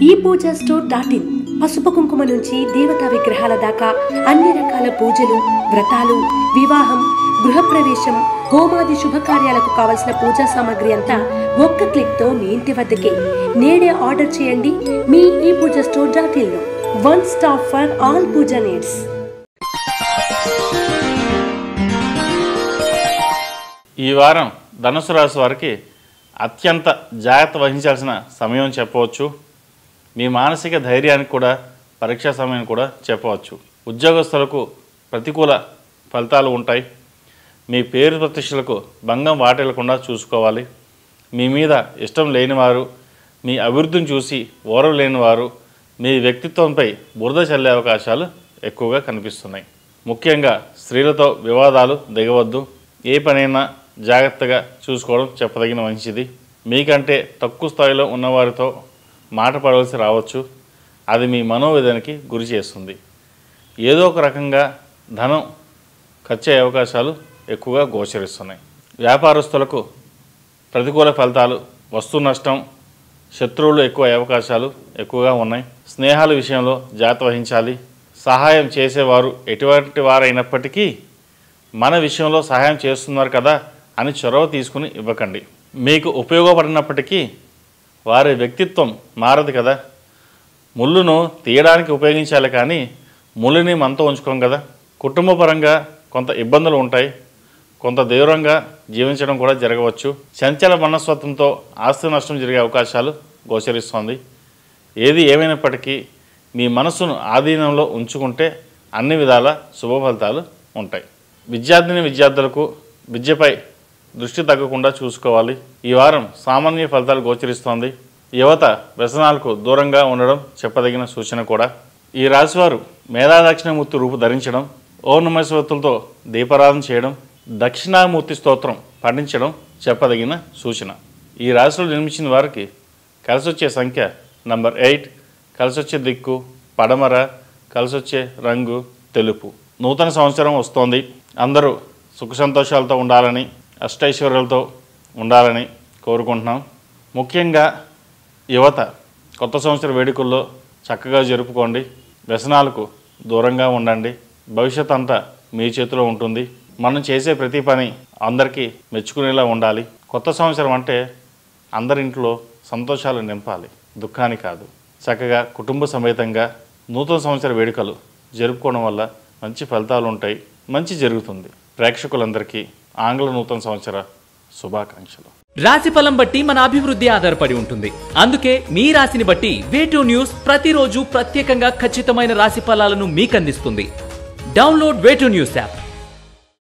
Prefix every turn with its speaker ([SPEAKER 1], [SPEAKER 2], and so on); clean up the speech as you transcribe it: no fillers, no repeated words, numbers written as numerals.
[SPEAKER 1] ePoojaStore.in పసుపు కుంకుమ నుంచి దేవతా విగ్రహాల దాకా అన్ని రకాల పూజలు, వ్రతాలు, వివాహం, గృహప్రవేశం, హోమాది శుభకార్యాలకు కావలసిన పూజా సామాగ్రి అంతా ఒక్క క్లిక్ తో మీ ఇంటి వద్దకే. నేడే ఆర్డర్ చేయండి మీ ePoojaStore.in లో. One stop for all puja needs.
[SPEAKER 2] ఈ వారం ధనుసు రాశి వారికి అత్యంత జాగ్రత్త వహించాల్సిన సమయం చెప్పవచ్చు. మీ మానసిక ధైర్యానికి కూడా పరీక్షా సమయం కూడా చెప్పవచ్చు. ఉద్యోగస్తులకు ప్రతికూల ఫలితాలు ఉంటాయి. మీ పేరు ప్రతిష్టలకు భంగం వాటిల్లకుండా చూసుకోవాలి. మీ మీద ఇష్టం లేనివారు, మీ అభివృద్ధిని చూసి ఓర్వలేనివారు మీ వ్యక్తిత్వంపై బురద చల్లే అవకాశాలు ఎక్కువగా కనిపిస్తున్నాయి. ముఖ్యంగా స్త్రీలతో వివాదాలు దిగవద్దు. ఏ పనైనా జాగ్రత్తగా చూసుకోవడం చెప్పదగిన మంచిది. మీకంటే తక్కువ స్థాయిలో ఉన్నవారితో మాట పడవలసి రావచ్చు. అది మీ మనోవేదనకి గురి చేస్తుంది. ఏదో ఒక రకంగా ధనం ఖర్చు అయ్యే అవకాశాలు ఎక్కువగా గోచరిస్తున్నాయి. వ్యాపారస్తులకు ప్రతికూల ఫలితాలు, వస్తు నష్టం, శత్రువులు ఎక్కువ అయ్యే అవకాశాలు ఎక్కువగా ఉన్నాయి. స్నేహాల విషయంలో జాగ్రత్త వహించాలి. సహాయం చేసేవారు ఎటువంటి వారైనప్పటికీ మన విషయంలో సహాయం చేస్తున్నారు కదా అని చొరవ తీసుకుని ఇవ్వకండి. మీకు ఉపయోగపడినప్పటికీ వారి వ్యక్తిత్వం మారదు కదా. ముళ్ళును తీయడానికి ఉపయోగించాలి కానీ ముళ్ళుని మనతో ఉంచుకోం కదా. కుటుంబపరంగా కొంత ఇబ్బందులు ఉంటాయి. కొంత దూరంగా జీవించడం కూడా జరగవచ్చు. చంచల మనస్తత్వంతో ఆస్తి నష్టం జరిగే అవకాశాలు గోచరిస్తోంది. ఏది ఏమైనప్పటికీ మీ మనసును ఆధీనంలో ఉంచుకుంటే అన్ని విధాల శుభ ఫలితాలు ఉంటాయి. విద్యార్థులకు విద్యపై దృష్టి తగ్గకుండా చూసుకోవాలి. ఈ వారం సామాన్య ఫలితాలు గోచరిస్తోంది. యువత వ్యసనాలకు దూరంగా ఉండడం చెప్పదగిన సూచన కూడా. ఈ రాశివారు మేధాదక్షిణామూర్తి రూపు ధరించడం, ఓం నమఃశివాయతో దీపారాధన చేయడం, దక్షిణామూర్తి స్తోత్రం పఠించడం చెప్పదగిన సూచన. ఈ రాశిలో జన్మించిన వారికి కలిసొచ్చే సంఖ్య నంబర్ 8, కలిసొచ్చే దిక్కు పడమర, కలిసొచ్చే రంగు తెలుపు. నూతన సంవత్సరం వస్తోంది. అందరూ సుఖ సంతోషాలతో ఉండాలని, అష్టైశ్వర్యాలతో ఉండాలని కోరుకుంటున్నాం. ముఖ్యంగా యువత కొత్త సంవత్సర వేడుకల్లో చక్కగా జరుపుకోండి. వ్యసనాలకు దూరంగా ఉండండి. భవిష్యత్ అంతా మీ చేతిలో ఉంటుంది. మనం చేసే ప్రతి పని అందరికీ మెచ్చుకునేలా ఉండాలి. కొత్త సంవత్సరం అంటే అందరింట్లో సంతోషాలు నింపాలి, దుఃఖాన్ని కాదు. చక్కగా కుటుంబ సమేతంగా నూతన సంవత్సర వేడుకలు జరుపుకోవడం వల్ల మంచి ఫలితాలు ఉంటాయి, మంచి జరుగుతుంది. ప్రేక్షకులందరికీ ఆంగ్ల నూతన సంవత్సర శుభాకాంక్షలు.
[SPEAKER 3] రాశి ఫలం బట్టి మన అభివృద్ధి ఆధారపడి ఉంటుంది. అందుకే మీ రాశిని బట్టి వే2 న్యూస్ ప్రతిరోజు ప్రత్యేకంగా ఖచ్చితమైన రాశి ఫలాలను మీకు అందిస్తుంది. Download way two news app.